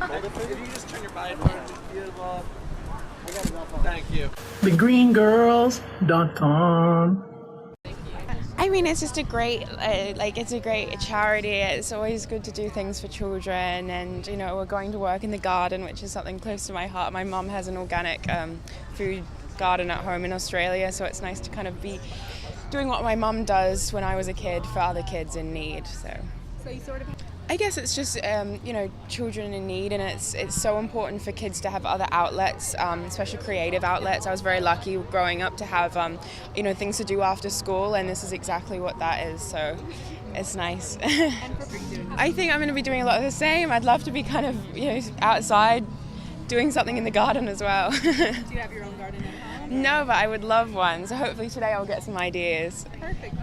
If you just turn your body towards me, beautiful. Thank you. The Green Girls, .com. I mean, it's just a great, it's a great charity. It's always good to do things for children, and we're going to work in the garden, which is something close to my heart. My mum has an organic food garden at home in Australia, so it's nice to kind of be doing what my mum does when I was a kid for other kids in need. So you sort of. I guess it's just children in need, and it's so important for kids to have other outlets, especially creative outlets. I was very lucky growing up to have things to do after school, and this is exactly what that is. So it's nice. I think I'm going to be doing a lot of the same. I'd love to be kind of outside doing something in the garden as well. Do you have your own garden at home? No, but I would love one. So hopefully today I'll get some ideas. Perfect.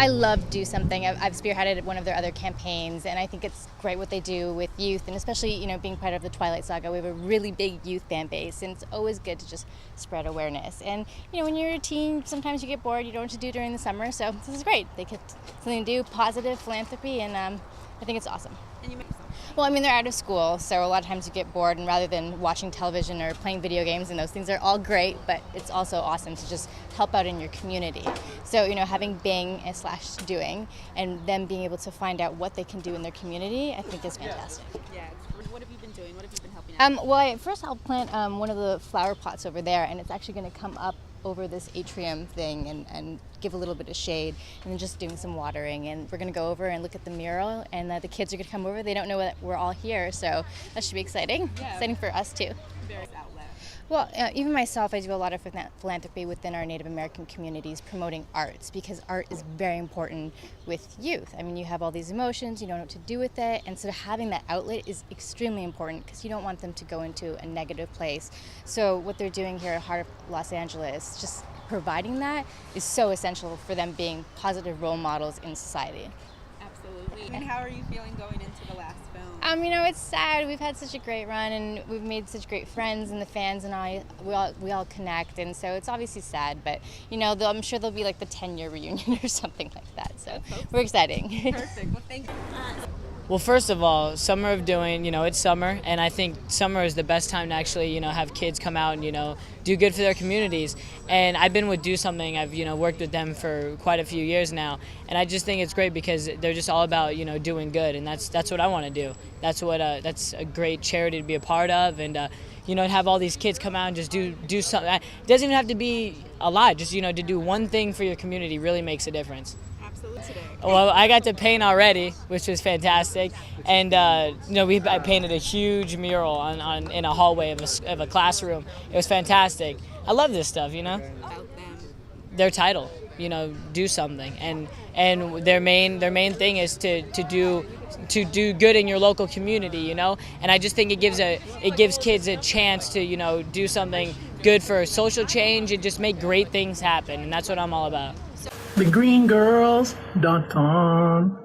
I love Do Something. I've spearheaded one of their other campaigns, and I think it's great what they do with youth, and especially, being part of the Twilight Saga, we have a really big youth fan base, and it's always good to just spread awareness. And, when you're a teen, sometimes you get bored, you don't know what to do during the summer, so this is great. They get something to do, positive philanthropy, and I think it's awesome. And you make Well, they're out of school, so a lot of times you get bored, and rather than watching television or playing video games, and those things are all great, but it's also awesome to just help out in your community. So, having being/doing, and them being able to find out what they can do in their community, I think is fantastic. Yeah. What have you been doing? What have you been helping out? Well, first I'll plant one of the flower pots over there, and it's actually going to come up over this atrium thing and give a little bit of shade, and then just doing some watering. And we're going to go over and look at the mural, and the kids are going to come over. They don't know that we're all here, so that should be exciting. Yeah. Exciting for us too. Various outlets. Well, even myself, I do a lot of philanthropy within our Native American communities promoting arts, because art is very important with youth. You have all these emotions, you don't know what to do with it, and so having that outlet is extremely important, because you don't want them to go into a negative place. So what they're doing here at Heart of Los Angeles, just providing that, is so essential for them being positive role models in society. Absolutely. And how are you feeling going into the last film? It's sad. We've had such a great run, and we've made such great friends, and the fans and we all connect, and so it's obviously sad, but I'm sure there'll be like the 10-year reunion or something like that. So we're exciting. Perfect. Well, thank you. Well, first of all, Summer of Doing, it's summer, and I think summer is the best time to actually, have kids come out and, do good for their communities. And I've been with Do Something. I've, worked with them for quite a few years now, and I just think it's great because they're just all about, doing good, and that's what I want to do. That's a great charity to be a part of, and have all these kids come out and just do something. It doesn't even have to be a lot. Just to do one thing for your community really makes a difference. Absolutely. Today. Well, I got to paint already, which was fantastic, and I painted a huge mural in a hallway of a classroom. It was fantastic. I love this stuff, About them. Their title, Do Something, and their main thing is to do good in your local community, and I just think it gives kids a chance to do something good for social change and just make great things happen, and that's what I'm all about. The Green Girls, .com.